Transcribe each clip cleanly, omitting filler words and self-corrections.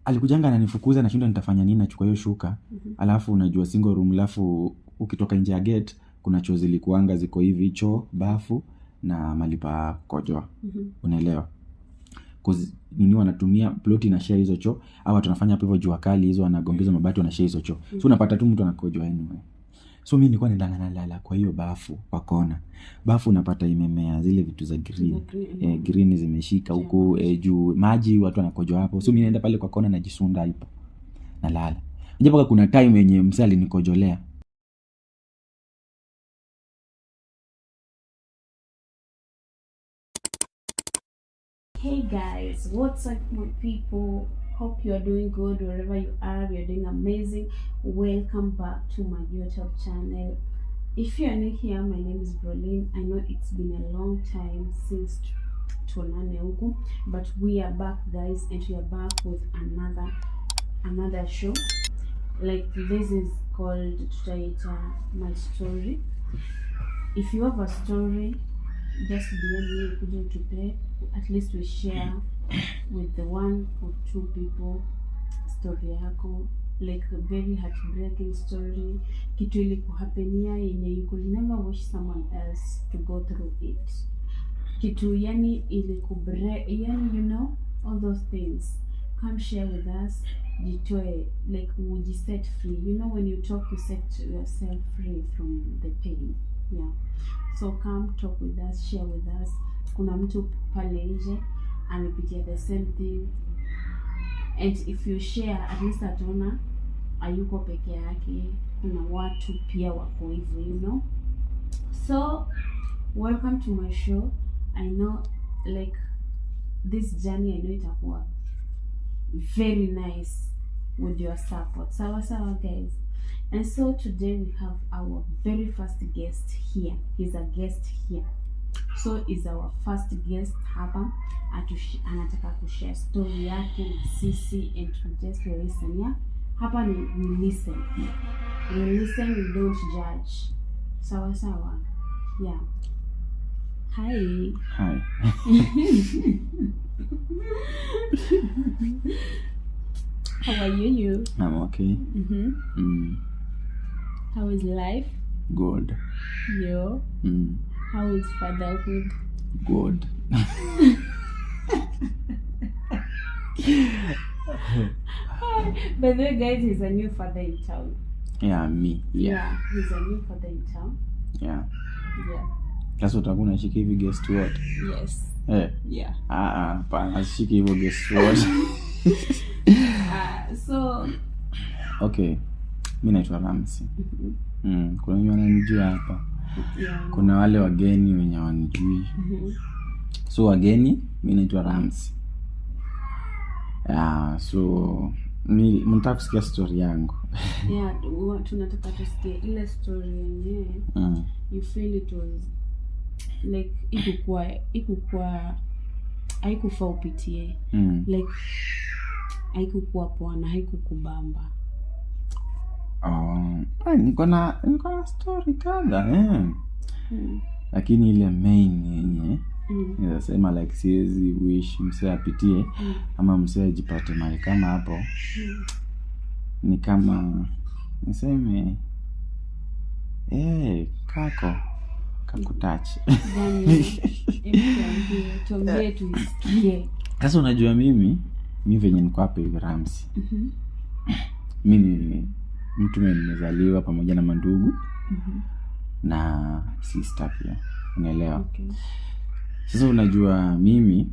alikujanga ananifukuza na shinda nitafanya nini, nachukua hiyo shuka. Alafu unajua single room, alafu ukitoka nje ya gate kuna choo zilikuanga ziko hivi, choo, bafu na malipa kojoa. Unaelewa? Cause nini wanatumia plot na share hizo choo, au tunafanya hapo hivyo jua kali hizo wanagongeza mabati wana share hizo choo. So unapata tu mtu anakojoa anyway. So mimi nilikuwa nendanga nalala kwa hiyo bafu kwa kona. Bafu unapata imemea zile vitu za green. Green zimeshika huko juu maji watu wanakojoa hapo. So mimi naenda pale kwa kona najisunda hapo. Nalala. Japo kuna time yenye msee alinikojolea. Hey guys, what's up my people? Hope you are doing good wherever you are. You're doing amazing. Welcome back to my YouTube channel. If you are new here, my name is Brolin. I know it's been a long time since tuonane huku, but we are back guys, and we are back with another show. Like this is called Tutaita My Story. If you have a story, just DM me, kuja tupe. At least we share with the one or two people story yako, like a very heartbreaking story, kitu ili kuhapenia yenye you could never wish someone else to go through it, kitu yani ili kubreak, yani you know, all those things. Come share with us, jitoe, like uji set free. You know, when you talk you set yourself free from the pain. Yeah, so come talk with us, share with us. Kuna mtu pale nje amepitia the same thing, and if you share at least ataona hayuko peke yake, kuna watu pia wako hivyo, you know. So welcome to my show. I know like this journey, I know itakuwa very nice with your support. Sawa guys. And so today we have our very first guest here. He's a guest here. So is our first guest hapa, anataka kushare story yake na sisi, and to just listen. Yeah, hapa ni listen. We listen, we don't judge. Sawa. Yeah. Hi. How are you? I'm okay. How is life? Good. Yo. How is fatherhood? Good. By the way, guys, he's a new father in town. Yeah, me. Yeah, he's a new father in town. Yeah. Sasa utakuwa unashika hivi guest what? Yes. Yeah. Hapana, shika hivyo guest what? So okay. Mimi naitwa Ramsi. Kuna wenye wananijua hapa. Yeah. Kuna wale wageni wenye wanijui. So wageni, mimi naitwa Ramsi. So mnataka kusikia story yangu. Yeah, tunataka tusikie ile story yenyewe. You feel it was like ikukua haikufaa upitie. Like haikukua poa na haikukubamba. Niko na story kadha. Lakini ile main yenye nasema like siwezi wish msee apitie ama msee ajipate mahali kama hapo. Ni kama niseme kakutouch. Tuambie tuisikie. Sasa unajua mimi venye niko hapa hivi Ramsi. Mimi ni mtu nimezaliwa pamoja na mandugu na sister pia. Unaelewa? Okay. Sasa unajua mimi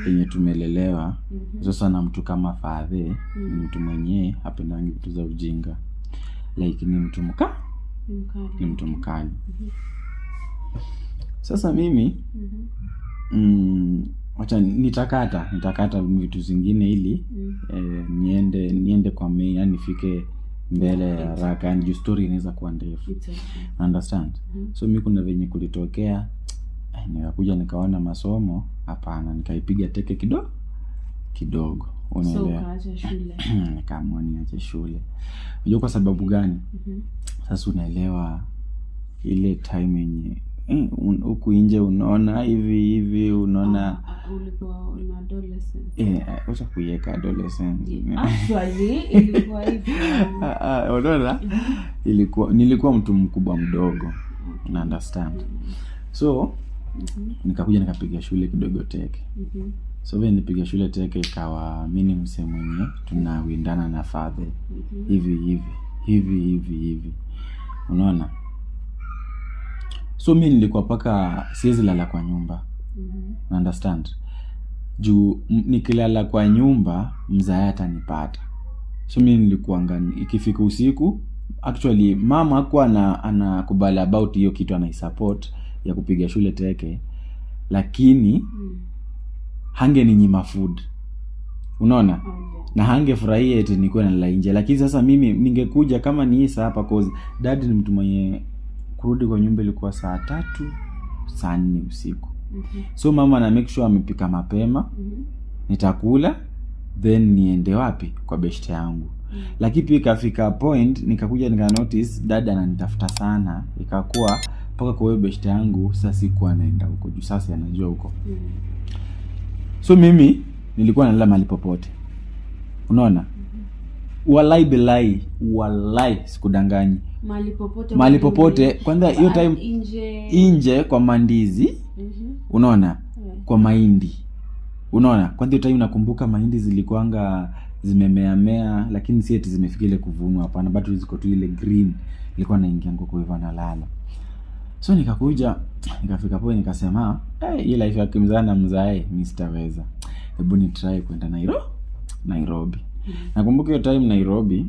yenye tumelelewa sasa na mtu kama father, ni mtu mwenye hapendangi vitu za ujinga. Like ni mtu mkali. Sasa mimi wacha nitakata vitu zingine ili niende kwa main, yani nifike mbele haraka, yani story inaweza kuwa ndefu. Understand? So mimi kuna venye kulitokea nikakuja nikaona masomo hapana, nikaipiga teke kidogo. Unaelewa? So kaacha shule. Nikaamua niache shule. Unajua kwa sababu gani? Sasa unaelewa ile time yenye huku nje unaona hivi unaona ulikuwa una adolescent. Wacha kuiweka adolescent. Actually ilikuwa hivyo. Unaona? Nilikuwa mtu mkubwa mdogo. Una understand? So nikakuja nikapiga shule kidogo Teke. So vile nilipiga shule Teke ikawa mimi msee mwenye tunawindana na father. Hivi. Unaona? So mimi nilikuwa paka siwezi lala kwa nyumba. Understand? Juu nikilala kwa nyumba mzae atanipata. So mimi nilikuwa ikifika usiku, actually mama hakuwa anakubali about hiyo kitu, anaisupport ya kupiga shule Teke, lakini hangeninyima food. Unaona? Na hangefurahia eti nilikuwa nalala nje. Lakini sasa mimi ningekuja kama ni hii hapa cause dad ni mtu mwenye kurudi kwa nyumba ilikuwa saa 3 saa 4 usiku. So mama na make sure amepika mapema. Nitakula then niende wapi? Kwa best yangu. Lakini pia ikafika point nikakuja nika notice dad ananitafuta sana, ikakuwa mpaka kwa hiyo best yangu sasa sikuwa naenda huko juu sasa anajua huko. So mimi nilikuwa nalala mahali popote. Unaona? Wallahi sikudanganyi. Mahali popote. Kwanza hiyo time nje kwa mandizi. Unaona? Kwa mahindi. Unaona? Kwanza hiyo time nakumbuka mahindi zilikuanga zimemea lakini si eti zimefika ile kuvunwa, hapana, bado ziko tu ile green. Ilikuwa naingia ngoko hivyo na lala. So nikafika hapo nikasema, hii life ya kimzana mzae msitaweza. Hebu ni try kwenda Nairobi. Nakumbuka hiyo time Nairobi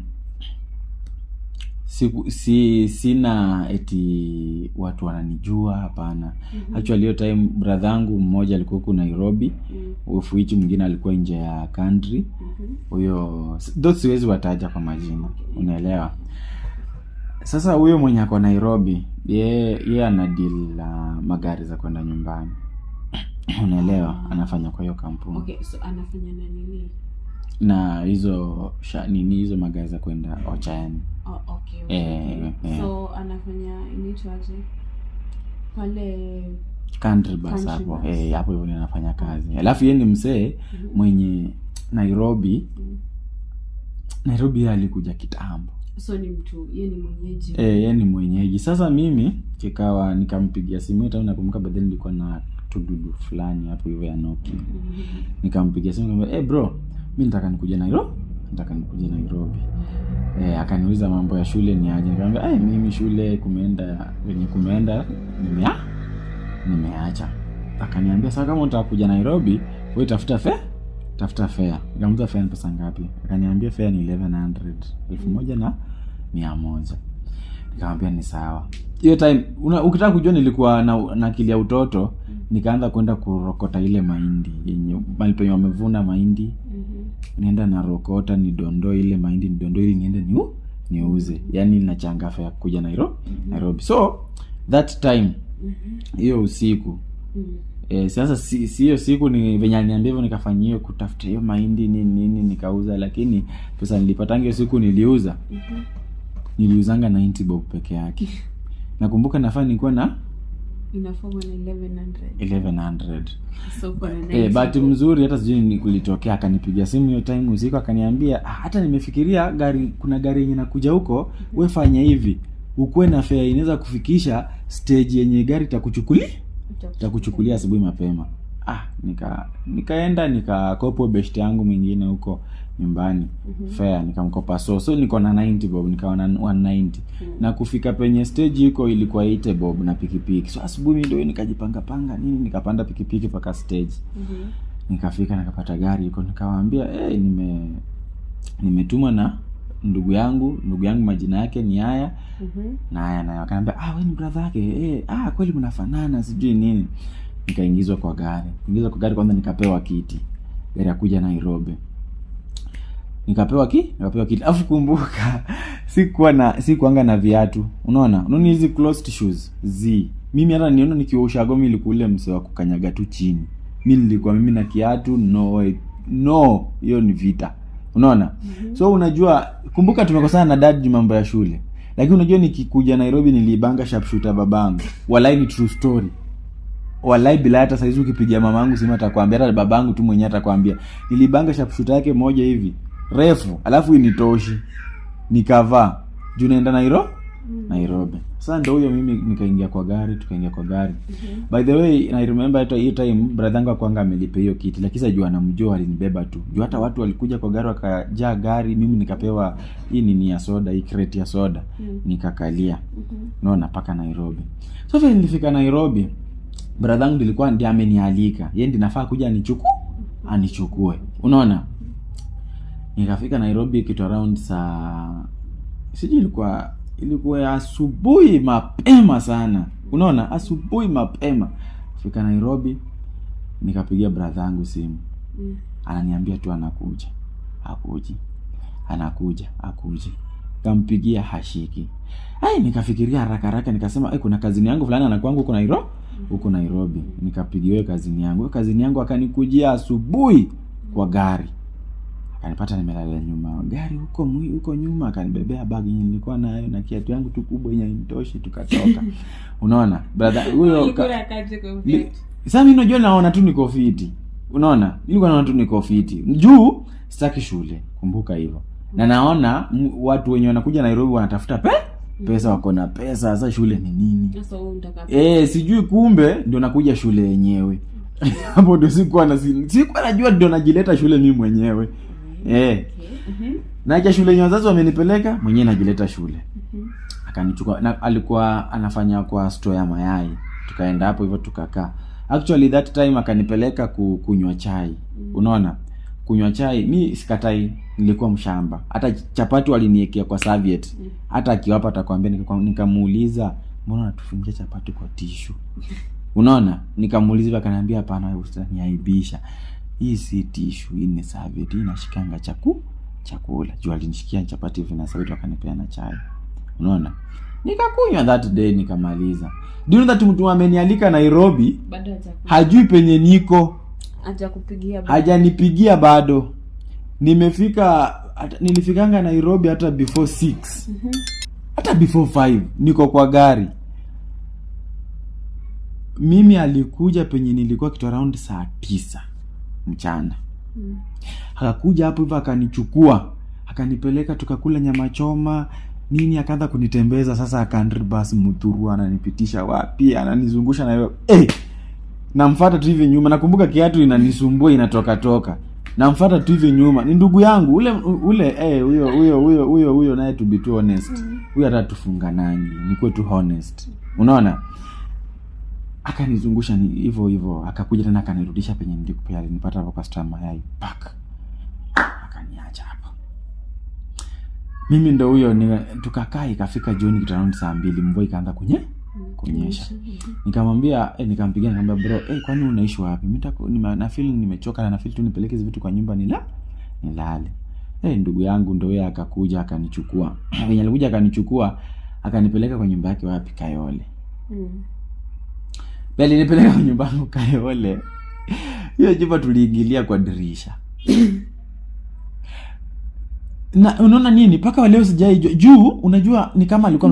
sina eti watu wananijua, hapana. Actually hiyo time brother yangu mmoja alikuwa huko Nairobi, ufuichi mwingine alikuwa nje ya country. Huyo siwezi wataja kwa majina, unaelewa? Sasa huyo mwenye ako Nairobi, yeye ana deal na magari za kwenda nyumbani. Unaelewa? Anafanya kwa hiyo kampuni. Okay, so anafanya na nini? Na hizo hizo magari za kwenda Ochani. Okay. So anafanya inaitwaje? Pale country bus hapo. Hapo hivyo anafanya kazi. Alafu yeye ni msee mwenye Nairobi. Nairobi alikuja kitambo. So ni mtu, yeye ni mwenyeji. Yeye ni mwenyeji. Sasa mimi kikawa nikampigia simu, hata nakumbuka baadaye nilikuwa na tududu fulani hapo hivyo ya Nokia. Nikampigia simu nikamwambia, bro, mimi nataka nikuje Nairobi. Akaniuliza mambo ya shule ni aje. Nikamwambia, mimi shule kumeenda nimeacha. Akaniambia, sasa kama unataka kuja Nairobi, wewe tafuta fare. Nikamwambia fare ni pesa ngapi? Akaniambia fare ni 1100, 1100. Nikamwambia ni sawa. Hiyo time ukitaka kujua nilikuwa na akili ya utoto, nikaanza kwenda kurokota ile mahindi yenye malipo wamevuna mahindi. Nienda na rokota nidondoe ile mahindi ili niende niuze. Yaani ninachanga fare kuja Nairobi. So that time hiyo usiku sasa si hiyo siku ni venye aliniambia hivyo nikafanya hiyo kutafuta hiyo mahindi nini nikauza, lakini pesa nilipata hiyo siku niliuzanga 90 bob peke yake. Nakumbuka nafaa nilikuwa na inafoma na 1100. So kwa but mzuri hata sijui ni kulitokea, akanipigia simu hiyo time usiku akaniambia, hata nimefikiria kuna gari yenye nakuja huko, wewe fanya hivi, ukue na fare inaweza kufikisha stage yenye gari itakuchukulia asubuhi mapema. Nikaenda nikakopa best yangu mwingine huko nyumbani fare, nikamkopa so niko na 90 bob, nikawa na 190. Na kufika penye stage huko ilikuwa 80 bob na pikipiki. So asubuhi ndio nikajipanga nikapanda pikipiki mpaka stage. Nikafika nikapata gari huko, nikawaambia nimetumwa na ndugu yangu majina yake ni haya na haya, na wakaniambia wewe ni brother yake. Kweli mnafanana sijui nini. Nikaingizwa kwa gari. Kwanza nikapewa kiti gari ya kuja Nairobi. Nikapewa kiti. Afu kumbuka sikuanga na viatu. Unaona hizi closed shoes mimi hata niona nikiosha gomi ilikuwa mse wa kukanyaga tu chini. Mimi na kiatu no hiyo ni vita. Unaona? So unajua kumbuka tumekosana na dad mambo ya shule. Lakini unajua nikikuja Nairobi nilibanga sharpshooter babangu. Walai ni true story. Walai bila hata saizi ukipigia mamangu simu atakwambia, hata babangu tu mwenyewe atakwambia. Nilibanga sharpshooter yake moja hivi refu, alafu initoshi. Nikavaa. Juu naenda Nairobi. Sasa ndio huyo mimi nikaingia kwa gari, tukaingia kwa gari. By the way, I remember hata hiyo time brother yangu akwanga amelipa hiyo kiti, lakini sasa juu anamjua alinibeba tu. Juu hata watu walikuja kwa gari wakajaa gari, mimi nikapewa hii nini ya soda, hii crate ya soda. Nikakalia. Naona paka Nairobi. So vile nilifika Nairobi, brother yangu nilikuwa ndiye amenialika. Yeye ndiye nafaa kuja anichukue. Unaona? Nikafika Nairobi kitu around saa sijui ilikuwa asubuhi mapema sana. Unaona? Asubuhi mapema. Fika Nairobi, nikapigia brother yangu simu. Ananiambia tu anakuja. Hakuji. Kampigia hashiki. Nikafikiria haraka nikasema kuna kazini yangu fulani anakuangu huko Nairobi. Nikapigia hiyo kazini yangu. Kazini yangu akanikujia asubuhi kwa gari. Akanipata nimelala nyuma gari huko nyuma, akanibebea bagi nilikuwa nayo na kiatu yangu tu kubwa yenye initoshi, tukatoka. Unaona? Brother huyo sasa mimi najua naona tu niko fiti. Unaona? Nilikuwa naona tu niko fiti. Juu sitaki shule. Kumbuka hivyo. Na naona watu wenye wanakuja Nairobi wanatafuta pesa, wako na pesa. Sasa shule ni nini? Sasa sijui, kumbe ndio nakuja shule yenyewe. Hapo ndio sikuwa najua ndio najileta shule mimi mwenyewe. Naja shule yenye wazazi wamenipeleka, mwenyewe najileta shule. Akanichukua na alikuwa anafanya kwa store ya mayai. Tukaenda hapo hivyo tukakaa. Actually that time akanipeleka kunywa chai. Unaona? Kunywa chai mimi sikatai, nilikuwa mshamba. Hata chapati waliniwekea kwa serviette. Hata akiwapa atakwambia, nikamuuliza, "Mbona unatufungia chapati kwa tissue?" Unaona? Nikamuuliza, akaniambia, "Hapana wewe usiniaibisha. Hii si tissue, hii ni serviette, inashikanga chakula." Juu alinishikia chapati hivi na serviette akanipea na chai. Unaona? Nikakunywa that day nikamaliza. Do you know that mtu amenialika Nairobi bado hajui penye niko. Hajanipigia bado. Nilifikanga Nairobi hata before 6. Hata before 5 niko kwa gari. Mimi alikuja penye nilikuwa kitu around saa 9 mchana. Akakuja hapo hivyo akanichukua, akanipeleka tukakula nyama choma nini, akaanza kunitembeza. Sasa akandribas Muthurwa, ananipitisha wapi, ananizungusha na hiyo namfuata tu hivi nyuma. Nakumbuka kiatu inanisumbua inatoka. Namfuata tu hivi nyuma. Ni ndugu yangu ule huyo naye, to be too honest. Huyo atatufunga nangi. Nikuwe tu honest. Unaona? Akanizungusha ni hivyo. Akakuja tena akanirudisha penye nilikuwa nilipata hapo kwa customer yai. Akaniacha hapo. Mimi ndo huyo tukakaa, ikafika jioni kitu around saa 2 mvua ikaanza kunyesha. Nikamwambia nikampigia nikamwambia, "Bro, kwani unaishi wapi? Mimi na feel nimechoka na feel tu nipeleke hizo vitu kwa nyumba nilale." Ndugu yangu ndio yeye akakuja akanichukua. Wenye alikuja akanichukua akanipeleka kwa nyumba yake wapi, Kayole. Bali nipeleka kwa nyumba yangu Kayole. Hiyo nyumba tuliingilia kwa dirisha. Na unaona nini? Paka leo sijaijua. Juu unajua ni kama alikuwa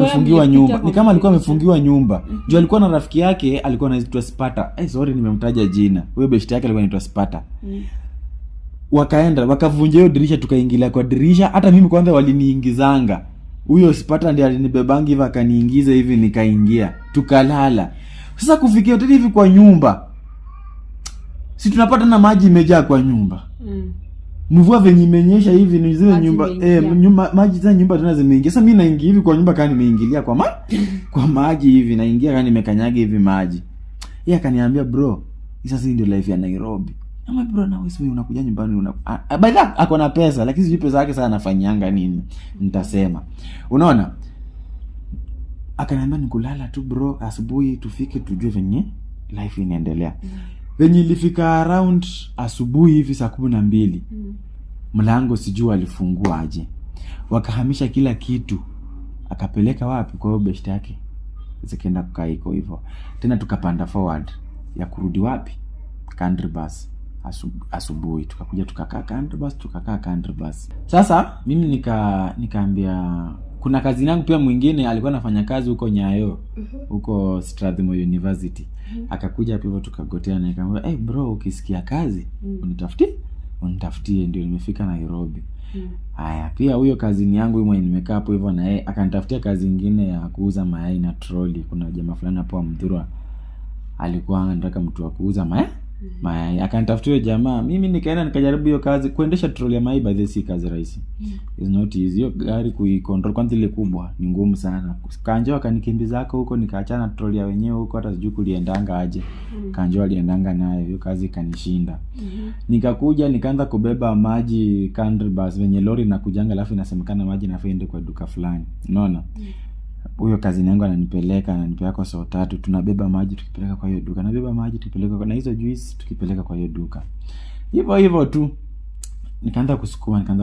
amefungiwa nyumba. Juu alikuwa na rafiki yake alikuwa anaitwa Spata. Sorry nimemtaja jina. Huyo best yake alikuwa anaitwa Spata. Wakaenda wakavunja hiyo dirisha, tukaingilia kwa dirisha. Hata mimi kwanza waliniingizanga. Huyo Spata ndiye alinibebangi hivi akaniingiza hivi nikaingia. Tukalala. Sasa kufikia hoteli hivi kwa nyumba. Si tunapata na maji imejaa kwa nyumba. Mvua venye imenyesha hivi ni zile nyumba maji za nyumba tena zimeingia. Sasa mimi naingia hivi kwa nyumba kama nimeingilia kwa maji hivi, naingia kama nimekanyaga hivi maji. Yeye akaniambia, "Bro, sasa hii ndio life ya Nairobi." Ama bro, na wewe unakuja nyumbani by the way ako na pesa, lakini sijui pesa yake sana anafanyanga nini. Nitasema. Unaona? Akaniambia nikulala tu bro, asubuhi tufike tujue venye life inaendelea. Venye ilifika around asubuhi hivi saa 12. Mlango sijui alifungua aje. Wakahamisha kila kitu. Akapeleka wapi kwa hiyo best yake. Zikaenda kukaa iko hivyo. Tena tukapanda forward ya kurudi wapi? Country bus. Asubuhi tukakuja tukakaa country bus. Sasa mimi nikaambia kuna kazi yangu pia mwingine alikuwa anafanya kazi huko Nyayo huko Strathmore University. Akakuja hapo hivyo tukagotea na nikamwambia bro, ukisikia kazi unitafutie, ndio nimefika Nairobi. Haya, pia huyo kazini yangu mwenye nimekaa hapo hivyo na yeye akanitafutia kazi nyingine ya kuuza mayai na trolley. Kuna jamaa fulani hapo Mdhurwa alikuwa anataka mtu wa kuuza mayai, akanitafutia jamaa. Mimi nikaenda nikajaribu hiyo kazi. Kuendesha trolley ya mayai by the sea kazi rahisi, is not easy. Hiyo gari kuicontrol kwanza ile kubwa ni ngumu sana. Kanjo akanikimbiza huko, nikaachana trolley ya wenyewe huko, hata sijui kuliendanga aje. Kanjo aliendanga nayo, hiyo kazi kanishinda. Nikakuja nikaanza kubeba maji country bus venye lori na kujanga, alafu inasemekana maji nafaa iende kwa duka fulani. Unaona? Huyo kazi yangu ananipeleka kwa saa 3, tunabeba maji tukipeleka kwa hiyo duka. Nabeba maji tukipeleka kwa, na hizo juice tukipeleka kwa hiyo duka. Hivyo tu. Nikaanza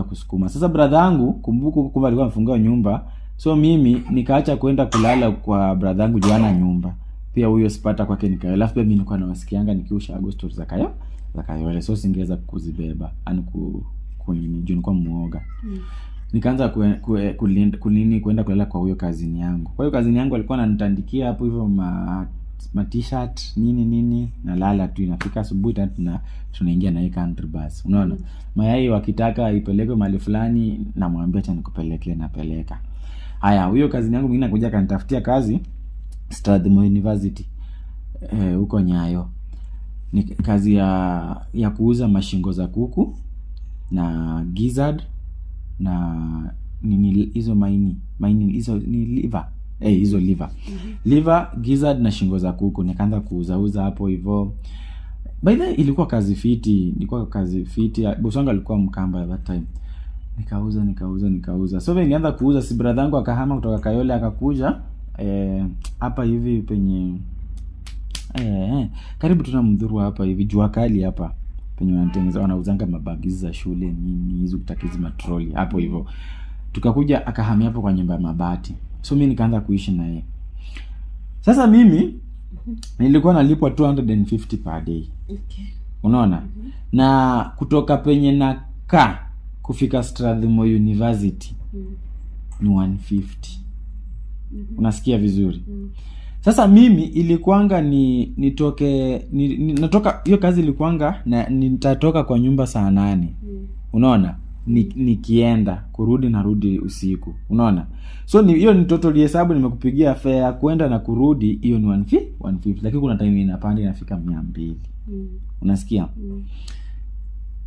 kusukuma. Sasa brother yangu kumbuka alikuwa amefunga nyumba. So mimi nikaacha kwenda kulala kwa brother yangu jana nyumba. Pia huyo sipata kwake nikae. Alafu pia mimi nilikuwa nawasikianga nikiusha stories za Kayole. So singeweza kuzibeba. Nilikuwa muoga. Nikaanza kwenda kulala kwa huyo kazini yangu. Kwa hiyo kazini yangu alikuwa ananitandikia hapo hivyo ma t-shirt nini na lala tu, inafika asubuhi tena tunaingia na hii country bus. Unaona? Mayai wakitaka ipelekwe mahali fulani na mwambie acha nikupeleke, napeleka. Haya, huyo kazini yangu mwingine akaja kanitafutia kazi Strathmore University huko Nyayo. Ni kazi ya kuuza mashingo za kuku na gizzard na nini hizo maini hizo ni liver, hizo liver, gizzard na shingo za kuku. Nikaanza kuuza hapo hivyo. By the way, ilikuwa kazi fiti. Boss wangu alikuwa Mkamba at that time. Nikauza. So when nilianza kuuza, si brother yangu akahama kutoka Kayole akakuja hapa hivi penye karibu tuna Mdhurwa hapa hivi, jua kali hapa penye wanauzanga mabagi za shule nini hizo kutakizi matroli hapo hivyo. Tukakuja akahamia hapo kwa nyumba ya mabati. So mimi nikaanza kuishi na yeye. Sasa mimi nilikuwa nalipwa 250 per day. Okay. Unaona? Na kutoka penye nakaa kufika Strathmore University ni 150. Unasikia vizuri? Sasa mimi ilikuanga natoka hiyo kazi ilikuanga na nitatoka kwa nyumba saa 8. Unaona? Nikienda narudi usiku. Unaona? So hiyo ni total hesabu nimekupigia fare kwenda na kurudi, hiyo ni 150. Lakini kuna time inapanda inafika 200. Unasikia?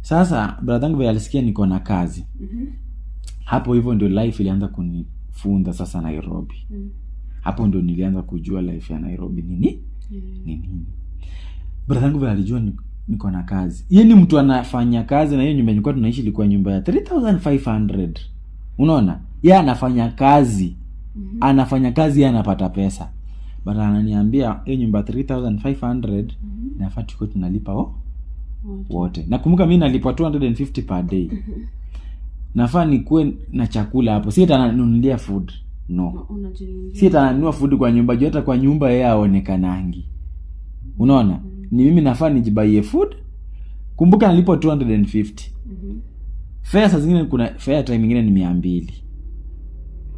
Sasa brother yangu alisikia niko na kazi. Hapo hivyo ndio life ilianza kunifunza sasa Nairobi. Hapo ndio nilianza kujua life ya Nairobi ni nini. Brother yangu alijua niko na kazi. Yeye ni mtu anafanya kazi, na hiyo nyumba nilikuwa tunaishi ilikuwa nyumba ya 3500. Unaona? Yeye anafanya kazi. Anafanya kazi, yeye anapata pesa. Bana ananiambia hiyo nyumba 3500 nafaa tuko tunalipa wote. Nakumbuka mimi nalipa 250 per day. Nafaa nikuwe na chakula hapo. Si atananunulia food. No. Si atanunua food kwa nyumba, hata kwa nyumba yeye aonekanangi. Unaona? Ni mimi nafaa nijibaie food. Kumbuka nalipo 250. Fare saa zingine kuna fare time nyingine ni 200.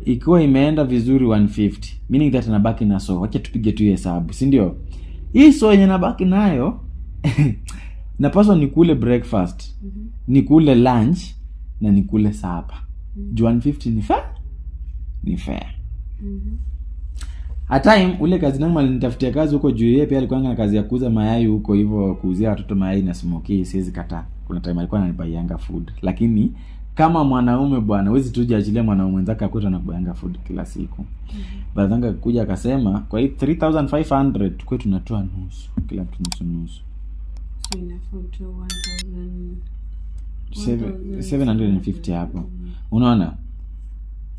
Ikiwa imeenda vizuri 150. Meaning that nabaki na so. Wacha tupige tu hesabu, si ndio? Hii so yenye nabaki nayo napaswa nikule breakfast, nikule lunch na nikule supper. 150 ni fair. At time ule kazi nangu alinitafutia kazi huko juu, yeye pia alikuwa na kazi ya kuuza mayai huko hivyo, kuuzia watoto mayai na smoky, siwezi kataa. Kuna time alikuwa ananibaianga food. Lakini kama mwanaume bwana, huwezi tu jiachilia mwanaume mwenzako akuta na kubayanga food kila siku. Badanga kuja akasema kwa hii 3500 tukwe tunatoa nusu, kila mtu nusu. So inafuta 750 hapo. Unaona?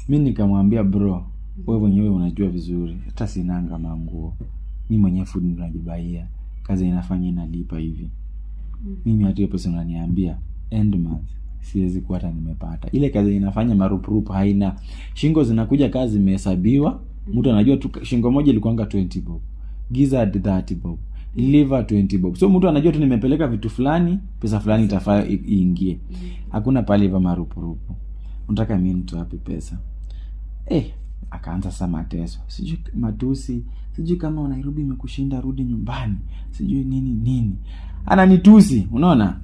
Mimi nikamwambia bro, wewe mwenyewe unajua vizuri hata sinanga manguo. Mimi mwenyewe food ninajibaia. Kazi inafanya inalipa hivi. Mimi hata hiyo pesa unaniambia end month siwezi kuwa hata nimepata. Ile kazi inafanya marupurupu haina. Shingo zinakuja kazi zimehesabiwa. Mtu anajua tu shingo moja ilikuanga 20 bob. Gizzard 30 bob. Liver 20 bob. So mtu anajua tu nimepeleka vitu fulani, pesa fulani itafaa iingie. Hakuna pale hivyo marupurupu. Unataka mimi mtu wapi pesa? akaanza sasa mateso, sijui matusi, sijui kama Nairobi imekushinda rudi nyumbani, sijui nini ananitusi. Unaona,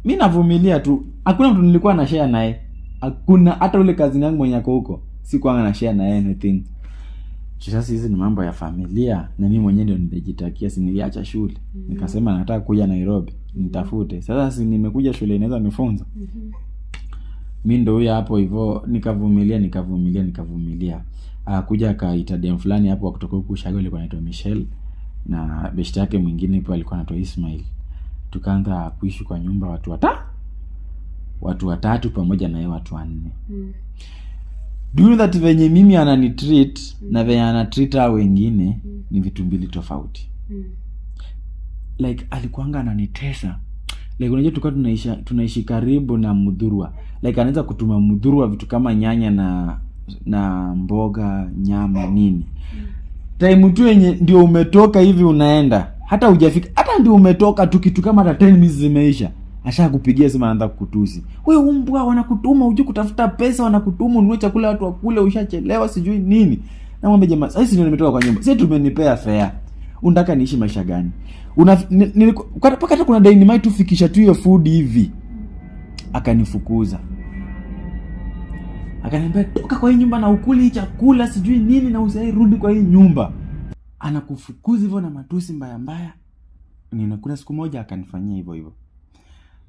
mimi navumilia tu, hakuna mtu nilikuwa na share naye, hakuna hata ule cousin yangu mwenye ako huko sikuwa na share naye anything. Sasa hizi ni mambo ya familia, na mimi mwenyewe ndio nilijitakia, si niliacha shule nikasema nataka kuja Nairobi nitafute. Sasa si nimekuja shule inaweza nifunza. Mimi ndio huyo hapo hivyo, nikavumilia. Kuja akaita dem fulani hapo kutoka huko Shago, alikuwa anaitwa Michelle, na best yake mwingine hapo alikuwa anaitwa Ismail. Tukaanza kuishi kwa nyumba watu watatu pamoja na yeye watu 4. Do you know that venye mimi ananitreat na venye anatreat hao wengine ni vitu mbili tofauti. Like alikuanga ananitesa. Like unajua tulikuwa tunaishi karibu na Mudhurwa. Like anaweza kutuma Mudhurwa vitu kama nyanya na mboga, nyama nini. Time tu yenye ndio umetoka hivi unaenda, hata hujafika, hata ndio umetoka tu kitu kama hata 10 minutes zimeisha, ashakupigia simu anaanza kukutusi. Wewe umbwa, wanakutuma uje kutafuta pesa, wanakutuma ununue chakula watu wakule, ushachelewa sijui nini. Na mwambie jamaa, sasa ndio nimetoka kwa nyumba. Sasa tumenipea fare. Unataka niishi maisha gani? Hata kuna dynamite tufikisha tu hiyo food hivi. Akanifukuza. Akaniambia toka kwa hii nyumba na ukuli chakula sijui nini na usai rudi kwa hii nyumba. Anakufukuza hivyo na matusi mbaya. Kuna siku moja akanifanyia hivyo.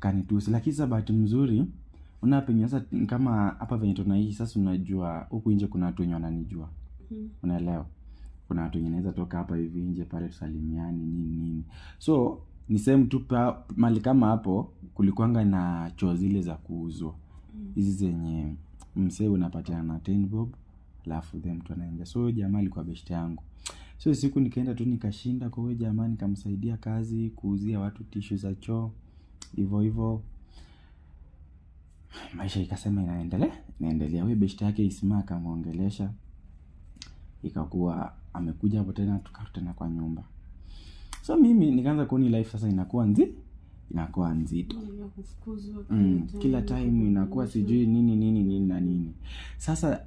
Kanitusi, lakini sasa bahati mzuri unapenya sasa kama hapa venye tunaishi sasa, unajua huku nje kuna watu wenye wananijua. Unaelewa? Kuna watu wenye naweza toka hapa hivi nje pale tusalimiane nini. So ni same tu mali kama hapo kulikuanga na choo zile za kuuzwa. Hizi zenye msee unapatiana na 10 bob alafu then mtu anaingia. So jamaa alikuwa best yangu. So siku nikaenda tu nikashinda kwa huyo jamaa, nikamsaidia kazi kuuzia watu tissue za choo. Hivyo maisha ikasema inaendelea. Huyo best yake Isma akamuongelesha, ikakuwa amekuja hapo tena, tukarudi kwa nyumba. So mimi nikaanza kuona life sasa inakuwa nzito. Kila time inakuwa sijui nini. Sasa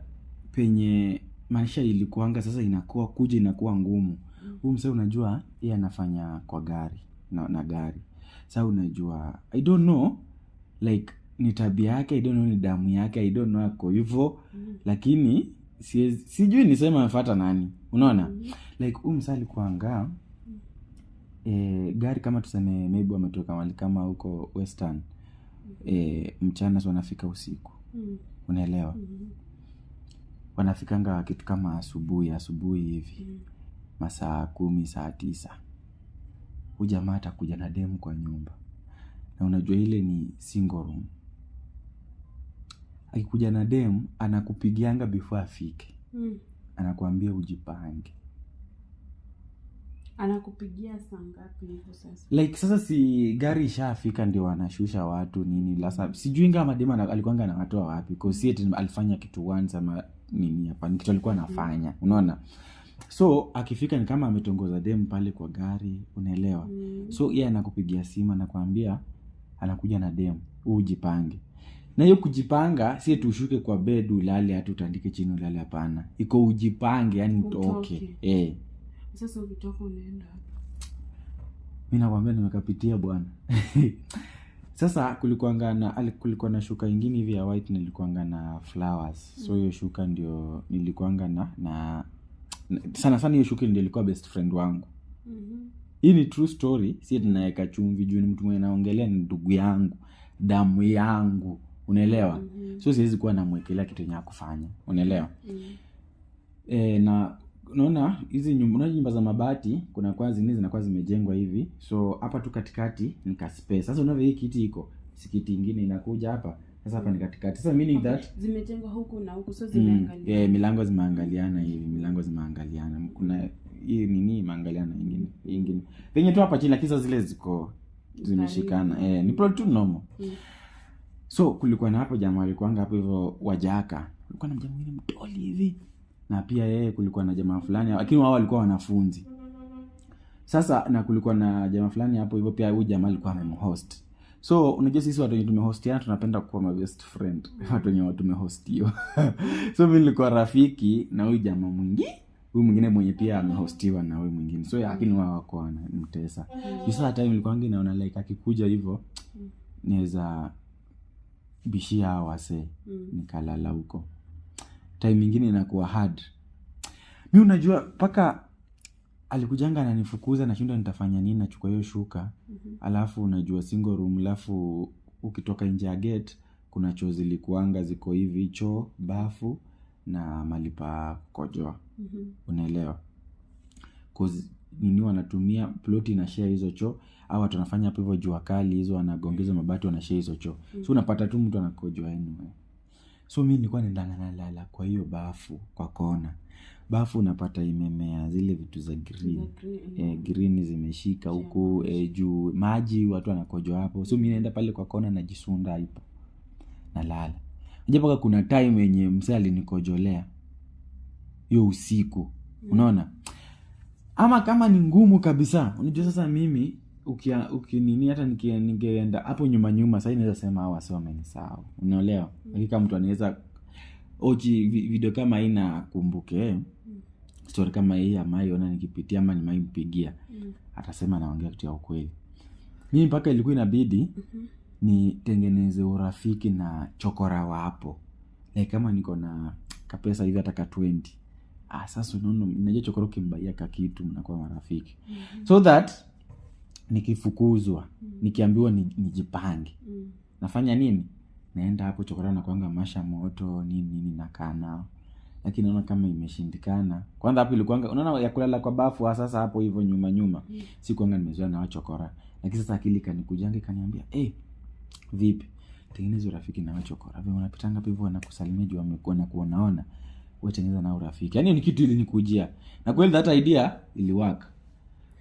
penye maisha ilikuanga sasa inakuwa ngumu. Huyu msee unajua yeye anafanya kwa gari na gari. Sasa unajua I don't know like ni tabia yake, I don't know ni damu yake, I don't know ako hivyo. Lakini sijui nisema amefuata nani. Unaona? Like msee alikuanga gari kama tuseme maybe wametoka mahali kama huko Western, mchana so wanafika usiku. Unaelewa? Wanafikanga kitu kama asubuhi hivi. Masaa 10 saa 9. Huyu jamaa atakuja na demu kwa nyumba. Na unajua ile ni single room. Akikuja na demu anakupigianga before afike. Anakuambia ujipange. Anakupigia saa ngapi hivyo sasa? Like sasa si gari ishafika ndio wanashusha watu nini. Lasa sijui kama demu alikuanga anatoa wapi, because yeye alifanya kitu once ama nini hapa, ni kitu alikuwa anafanya. Unaona? So akifika ni kama ametongoza demu pale kwa gari, unaelewa? So yeye anakupigia simu anakuambia anakuja na demu, ujipange. Na hiyo kujipanga si tushuke kwa bed ulale hata utandike chini ulale, hapana. Iko ujipange, yani utoke. Sasa ukitoka unaenda wapi? Mimi nakwambia nimekapitia bwana. Sasa kulikuwa na shuka nyingine hivi ya white, nilikuanga na flowers. So hiyo shuka ndio nilikuanga na sana hiyo shuka ndio ilikuwa best friend wangu. Hii ni true story, si tunaweka chumvi juu ni mtu mwenye naongelea, ni ndugu yangu, damu yangu, unaelewa? So siwezi kuwa namwekelea kitu yenye kufanya, unaelewa? Na unaona hizi nyumba za mabati kuna kwa zingine zinakuwa zimejengwa hivi. So hapa tu katikati ni ka space. Sasa unaona hii kiti iko, kiti nyingine inakuja hapa. Sasa hapa ni katikati. Sasa meaning that zimejengwa huku na huku, so zimeangaliana. Milango zimeangaliana hivi, kuna hii nini imeangaliana nyingine. Penye tu hapa chini lakini zile ziko zimeshikana. Ni plot tu normal. So kulikuwa na hapo jamaa alikuanga hapo hivyo Wajaka. Kulikuwa na jamaa mwingine mtoli hivi. Na pia yeye kulikuwa na jamaa fulani, lakini wao walikuwa wanafunzi. Sasa na kulikuwa na jamaa fulani hapo hivyo pia, huyu jamaa alikuwa amemhost. So unajua sisi watu wenye tumehostiana tunapenda kuwa my best friend. Watu wenye tumehostiwa. So mimi nilikuwa rafiki na huyu jamaa mwingine mwenye pia amehostiwa na huyu mwingine. So lakini wao wako wanamtesa. Sasa time nilikuwa naona like akikuja hivyo niweza bishia wase nikalala huko. Time nyingine inakuwa hard. Mimi unajua paka alikujanga ananifukuza na shinda nitafanya nini, nachukua hiyo shuka. Alafu unajua single room, alafu ukitoka nje ya gate kuna choo zilikuanga ziko hivi, choo, bafu na malipa kojoa. Unaelewa? Cause nini wanatumia ploti na share hizo choo, au watu wanafanya hapo hivyo jua kali hizo wanagongeza mabati wana share hizo choo. So unapata tu mtu anakojoa anyway. So mimi nilikuwa nalala kwa hiyo bafu kwa kona. Bafu unapata imemea zile vitu za green. Green zimeshika huku juu maji watu wanakojoa hapo. So mimi naenda pale kwa kona najisunda hapo. Nalala. Unajua kuna time yenye msee alinikojolea hiyo usiku. Unaona? Ama kama ni ngumu kabisa. Unajua sasa mimi ukinini hata ningeenda hapo nyuma sasa naweza sema hawa sio wamenisahau. Unaelewa? Hakika mtu anaweza oji video kama hii na kumbuke story kama hii amaiona nikipitia ama nimeimpigia atasema naongea kitu ya ukweli. Mimi mpaka ilikuwa inabidi nitengeneze urafiki na chokora wa hapo. Like kama niko na kapesa hivi hata ka 20. Sasa unaona unajua chokora ukimbaia ka kitu mnakuwa marafiki. So that nikifukuzwa, nikiambiwa nijipange. Nafanya nini? Naenda hapo chokora na kuanga masha moto nini nakaa nao. Lakini naona kama imeshindikana. Kwanza hapo ilikuanga unaona ya kulala kwa bafu sasa hapo hivyo nyuma. Sikuanga nimezoea na chokora. Lakini sasa akili kanikujanga kaniambia, vipi? Tengeneza urafiki na chokora. Wewe unapitanga hapo hivyo wanakusalimia juu wamekuwa na kuonaona. Wewe tengeneza na urafiki. Yaani ni kitu ilinikujia. Na kweli that idea iliwork.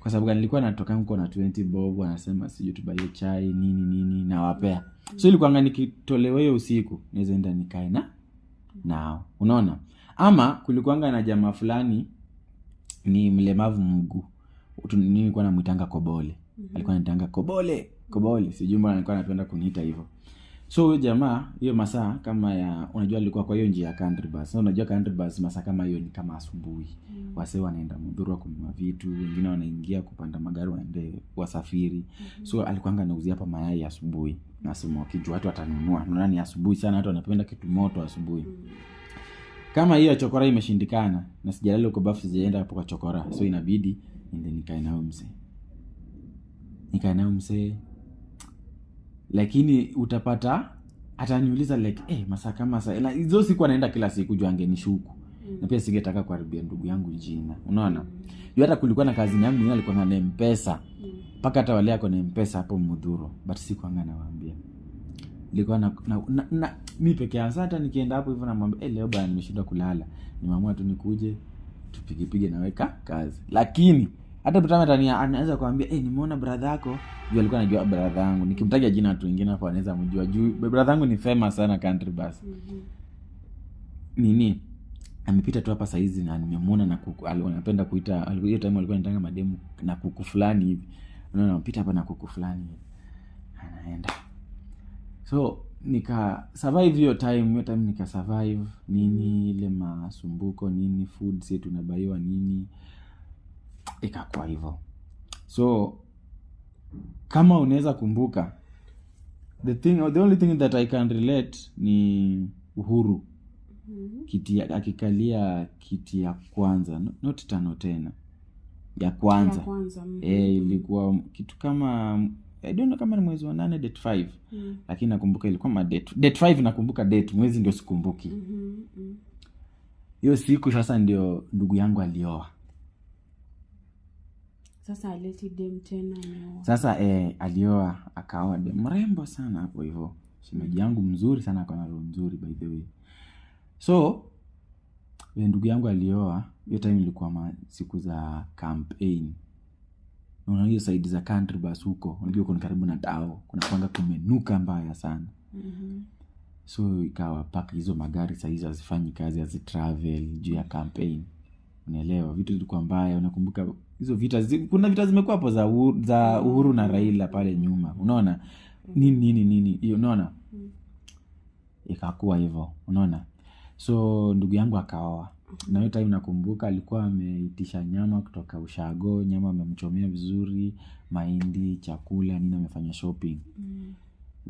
Kwa sababu nilikuwa natoka huko na 20 bob wanasema sijui tubaie chai nini na wapea. So ilikuwa nikitolewa hiyo usiku naweza enda nikae nao. Unaona? Ama kulikuanga na jamaa fulani ni mlemavu mguu. Nilikuwa namuitanga Kobole. Alikuwa anitanga Kobole. Sijui mbona alikuwa anapenda kuniita hivyo. So huyo jamaa hiyo masaa kama ya unajua alikuwa kwa hiyo njia ya country bus. So unajua country bus masaa kama hiyo ni kama asubuhi. Wase wanaenda Mudhurwa kununua vitu, wengine wanaingia kupanda magari waende wasafiri. So alikuanga anauzia hapa mayai asubuhi. Nasema ukijua watu watanunua. Unaona ni asubuhi sana watu wanapenda kitu moto asubuhi. Kama hiyo chokora imeshindikana na sijalala huko bafu sijaenda hapo kwa chokora. So inabidi ndio nikae nao msee. Lakini utapata ataniuliza like masaa kama saa hizo siku anaenda kila siku juu angenishuku. Na pia singetaka kuharibia ndugu yangu jina. Unaona? Juu hata kulikuwa na kazi yangu mimi alikuwa na M-Pesa. Paka hata wale yako na M-Pesa hapo Mudhurwa. But sikuanga nawaambia. Nilikuwa na mimi peke yangu hata nikienda hapo hivyo namwambia leo bwana nimeshinda kulala. Nimeamua tu nikuje tupige naweka kazi. Lakini hata mtama tania anaweza kuambia nimeona brother yako. Juu alikuwa anajua brother yangu. Nikimtaja jina watu wengine hapo anaweza mjua. Juu brother yangu ni famous sana country bus. Nini? Amepita tu hapa saizi na nimemuona na kuku anapenda kuita hiyo time alikuwa anatanga mademu na kuku fulani hivi. Unaona anapita hapa na kuku fulani hivi. Anaenda. So nika survive hiyo time nika survive nini ile masumbuko nini food sisi tunabaiwa nini ikakuwa hivyo. So kama unaweza kumbuka the only thing that I can relate ni Uhuru. Akikalia kiti ya kwanza not tano tena ya kwanza. Ilikuwa kitu kama I don't know kama ni mwezi wa 8 date 5. Lakini nakumbuka ilikuwa date 5 nakumbuka date mwezi ndio sikumbuki. Hiyo siku sasa ndio ndugu yangu alioa. Sasa aleti dem tena alioa. Sasa alioa akaoa dem mrembo sana hapo hivyo. Shemeji yangu mzuri sana akona roho nzuri by the way. So ndugu yangu alioa hiyo time ilikuwa siku za campaign. Unaona hiyo side za country bus huko unajua kuna karibu na tao kuna kwanga kumenuka mbaya sana. So ikawa paka hizo magari saa hizo hazifanyi kazi travel juu ya campaign. Unaelewa vitu vilikuwa mbaya. Unakumbuka hizo vita kuna vita zimekuwa hapo za Uhuru na Raila pale nyuma. Unaona nini hiyo, unaona. Ikakuwa hivyo, unaona. So ndugu yangu akaoa. Na hiyo time nakumbuka alikuwa ameitisha nyama kutoka ushago, nyama amemchomea vizuri, mahindi, chakula, nini, amefanya shopping.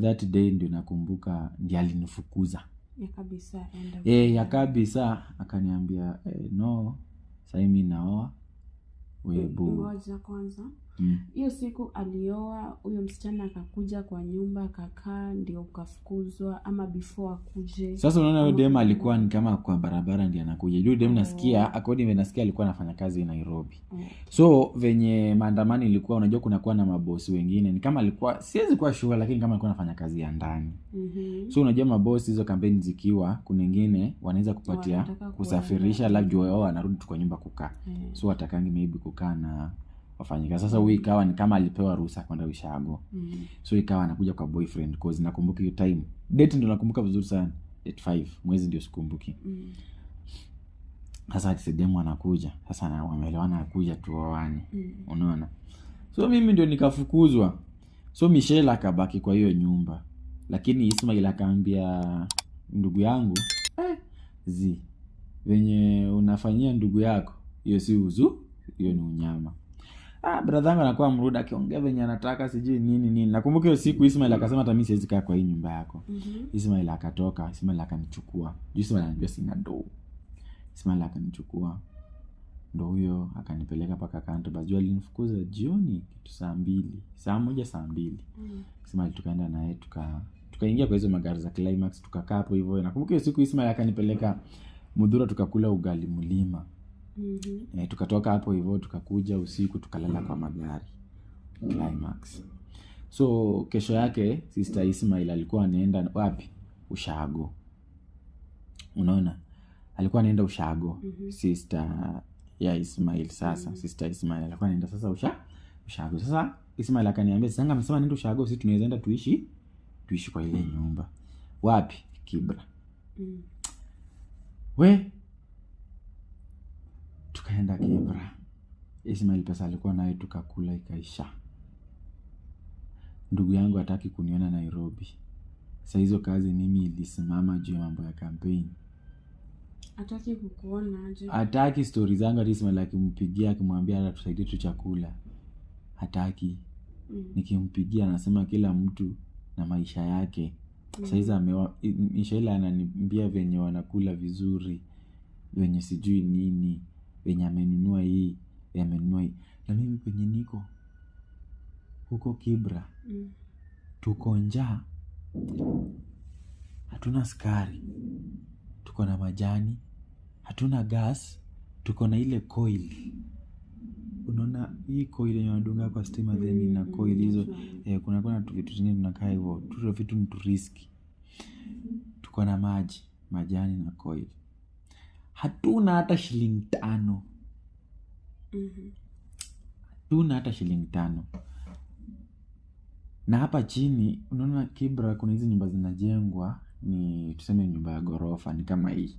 That day ndio nakumbuka ndiye alinifukuza. Ya kabisa akaniambia no, sasa mimi naoa. Ngoja kwanza. Hiyo siku alioa, huyo msichana akakuja kwa nyumba akakaa, ndio ukafukuzwa ama before akuje? Sasa unaona huyo dem alikuwa ni kama kwa barabara ndiye anakuja. Yule dem nasikia, according to nasikia alikuwa anafanya kazi in Nairobi. So venye maandamano ilikuwa, unajua kuna kuwa na mabosi wengine. Ni kama alikuwa, siwezi kuwa sure, lakini kama alikuwa anafanya kazi ya ndani. So unajua mabosi hizo kampeni zikiwa, kuna wengine wanaweza kupatia kusafirisha, labda wao anarudi tu kwa nyumba kukaa. So watakangi maybe kukaa na wafanyika. Sasa huyu ikawa ni kama alipewa ruhusa kwenda ushago. So ikawa anakuja kwa boyfriend, cause nakumbuka hiyo time. Date ndio nakumbuka vizuri sana. Date 5, mwezi ndio sikumbuki. Sasa atisedemu anakuja. Sasa wameelewana anakuja tuoane. Unaona. So mimi ndio nikafukuzwa. So Michelle akabaki kwa hiyo nyumba. Lakini Ismail akaambia ndugu yangu, venye unafanyia ndugu yako, hiyo si uzu, hiyo ni unyama. Brother yangu anakuwa mruda akiongea venye anataka sijui nini. Nakumbuka hiyo siku Ismail akasema hata mimi siwezi kaa kwa hii nyumba yako. Ismail akatoka, Ismail akanichukua. Ismail anajua sina do. Ismail akanichukua. Ndio huyo akanipeleka paka kanto. Basi alinifukuza jioni kitu saa 1:00. Ismail tukaenda naye tukaingia kwa hizo magari za Climax, tukakaa hapo hivyo. Nakumbuka hiyo siku Ismail akanipeleka Mudhura tukakula ugali mlima. Tukatoka hapo hivyo tukakuja usiku tukalala kwa magari Climax. So kesho yake sister Ismail alikuwa anaenda wapi? Ushago. Unaona? Alikuwa anaenda ushago. Sister ya Ismail sasa. Sister Ismail alikuwa anaenda sasa ushago. Sasa Ismail akaniambia, "Sasa amesema nenda ushago, sisi tunaweza enda tuishi kwa ile nyumba." Wapi? Kibra. Tukaenda Kibra. Ismail pesa alikuwa nayo tukakula ikaisha. Ndugu yangu hataki kuniona Nairobi. Sasa hizo kazi mimi ilisimama juu ya mambo ya campaign. Hataki kukuona aje? Hataki stories zangu hadi Ismail akimpigia akimwambia hata tusaidie tu chakula. Hataki. Nikimpigia anasema kila mtu na maisha yake. Sasa hizo Michelle ananiambia venye wanakula vizuri, venye sijui nini, venye amenunua hii, na mimi penye niko huko Kibra. Tuko njaa. Hatuna sukari. Tuko na majani. Hatuna gas. Tuko na ile coil. Unaona hii coil yenye wanadunga kwa stima then na coil hizo kuna vitu vingine tunakaa hivyo. Tuto vitu ni riski. Tuko na majani na coil. Hatuna hata shilingi 5. Hatuna hata shilingi 5. Na hapa chini unaona Kibra kuna hizi nyumba zinajengwa, ni tuseme nyumba ya gorofa, ni kama hii.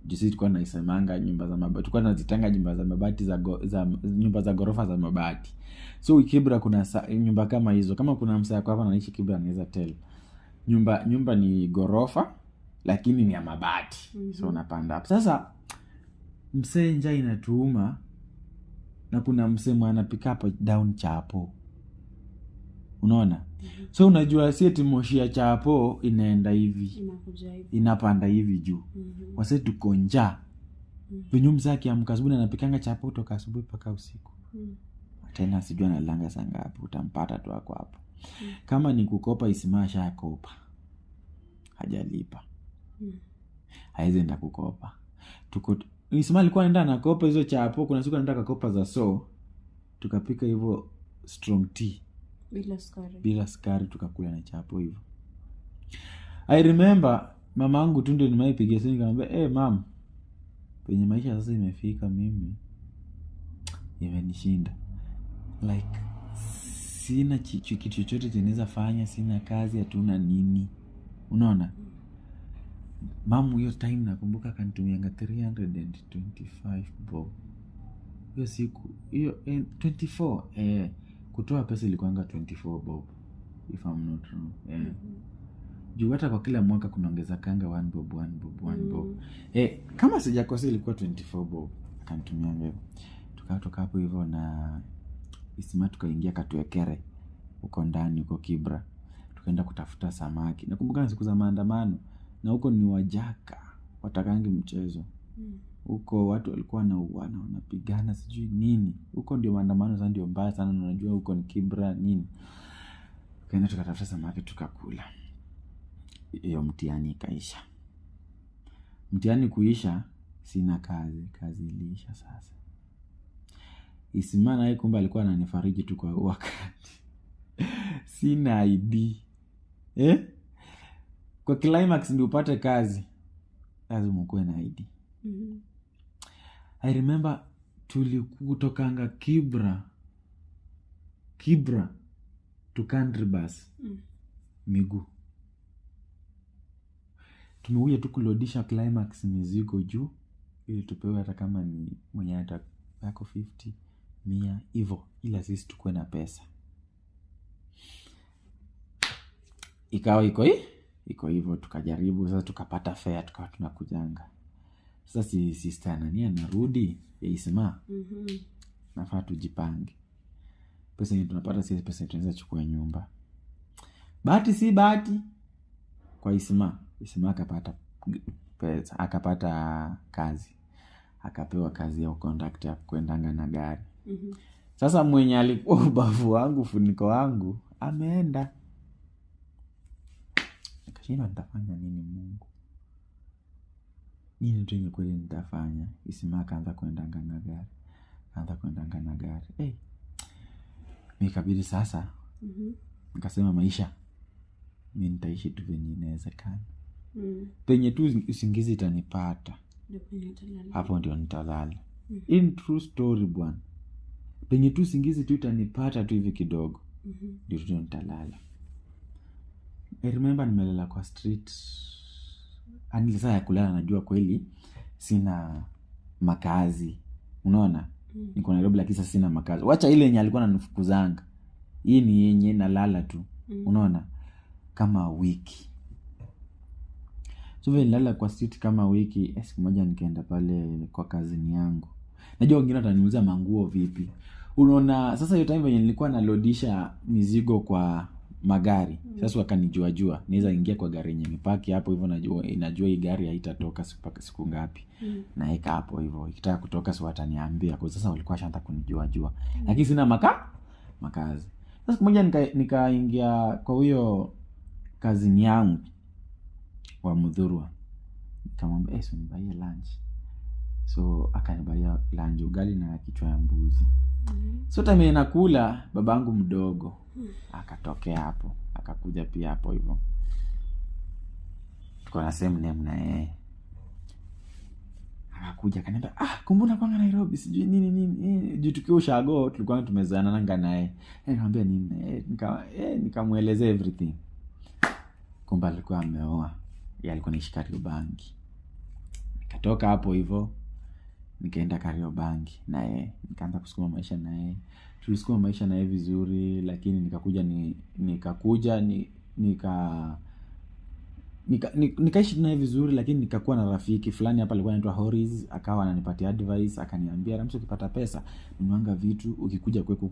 Sisi tulikuwa tunaisemanga nyumba za mabati. Tulikuwa tunazitanga nyumba za mabati za nyumba za gorofa za mabati. So Kibra kuna nyumba kama hizo. Kama kuna msaya kwa hapa anaishi Kibra anaweza tell. Nyumba ni gorofa lakini ni ya mabati. So unapanda hapo. Sasa msee njaa inatuuma na kuna msee mwana pick up down chapo. Unaona? So unajua si eti moshi ya chapo inaenda hivi. Inakuja hivi. Inapanda hivi juu. Wase tuko njaa. Vinyumu zake amka asubuhi anapikanga chapo kutoka asubuhi mpaka usiku. Tena sijui analanga saa ngapi, utampata tu hapo. Kama ni kukopa Isimasha yakopa. Hajalipa. Haizi enda kukopa. Isma alikuwa anaenda na kopa hizo chapo, kuna siku anaenda kukopa za tukapika hivyo strong tea bila sukari tukakula na chapo hivyo. I remember mama yangu tu ndio nimeipigia simu nikamwambia mam, penye maisha sasa imefika mimi imenishinda, like sina kitu chochote tunaweza fanya, sina kazi, hatuna nini, unaona. Mamu hiyo time nakumbuka kanitumianga 325 bob. Hiyo siku hiyo 24 kutoa pesa ilikuanga 24 bob. if I'm not wrong. Juu hata kwa kila mwaka kunaongeza kanga 1 bob. Kama sijakosea ilikuwa 24 bob. Akanitumia mbele. Tukatoka hapo hivyo na Isima tukaingia Katuekere huko ndani huko Kibra. Tukaenda kutafuta samaki. Nakumbuka siku za maandamano na huko ni wajaka watakangi mchezo. Huko watu walikuwa wanapigana sijui nini. Huko ndio maandamano sasa ndio mbaya sana, unajua huko ni Kibra nini. Tukaenda tukatafuta samaki tukakula. Hiyo mtihani ikaisha. Mtihani kuisha, sina kazi iliisha sasa. Isima naye kumbe alikuwa ananifariji tu kwa wakati. Sina ID. Kwa climax ndio upate kazi, lazima ukuwe na ID. I remember tulikutokanga Kibra to country bus. Miguu. Tumeuya tu kulodisha climax mizigo juu ili tupewe hata kama ni mwenye hata yako 50 100 hivyo, ila sisi tukue na pesa. Ikawa iko hivyo, tukajaribu sasa, tukapata fare, tukawa tunakujanga. Sasa si sister nani anarudi ya Isima. Nafaa tujipange. Pesa yenye tunapata sisi pesa tunaweza chukua nyumba. Bahati kwa Isima akapata pesa, akapata kazi. Akapewa kazi ya conductor ya kuendanga na gari. Sasa mwenye alikuwa ubavu wangu, funiko wangu ameenda. Nikashindwa nitafanya nini Mungu? Nini ndio kweli nitafanya? Isima akaanza kuendanga na gari. Nikabidi sasa. Nikasema maisha mimi nitaishi tu venye inawezekana. Penye tu usingizi itanipata, hapo ndio nitalala. In true story bwana. Penye tu usingizi tu itanipata tu hivi kidogo, ndio nitalala. I remember nimelala kwa street. Ani saa ya kulala najua kweli sina makazi. Unaona? Niko Nairobi lakini sasa sina makazi. Wacha ile yenye alikuwa ananifukuzanga. Hii ni yenye nalala tu. Unaona? Kama wiki. So vile nilala kwa street kama wiki, siku moja nikaenda pale kwa kazini yangu. Najua wengine wataniuliza manguo vipi. Unaona, sasa hiyo time venye nilikuwa nalodisha mizigo kwa magari. Sasa wakanijua. Naweza ingia kwa gari yenye mipaki hapo hivyo, inajua hii gari haitatoka siku ngapi. Naeka hapo hivyo. Ikitaka kutoka si wataniambia. Kwa sasa walikuwa shanta kunijua. Lakini sina makazi. Sasa siku moja nikaingia kwa huyo kazini yangu wa Mudhurwa. Nikamwambia nibaie lunch. So akanibaia lunch, ugali na kichwa ya mbuzi. So time nakula, babangu mdogo akatokea hapo, akakuja pia hapo hivyo. Tuko na same name na yeye. Akakuja akaniambia, kumbona kwanga Nairobi sijui nini. Juu tukiwa ushago tulikuwa tumezana nanga naye. Nikamwambia nini? Nikamuelezea everything. Kumbe alikuwa ameoa. Yeye alikuwa anaishi Kariobangi. Nikatoka hapo hivyo, nikaenda Kariobangi na yeye, nikaanza kusukuma maisha na yeye. Tulisukuma maisha na yeye vizuri, lakini nikaishi naye vizuri, lakini nikakuwa na rafiki fulani hapa alikuwa anaitwa Horis, akawa ananipatia advice, akaniambia Ramso, ukipata pesa nunuanga vitu, ukikuja kwetu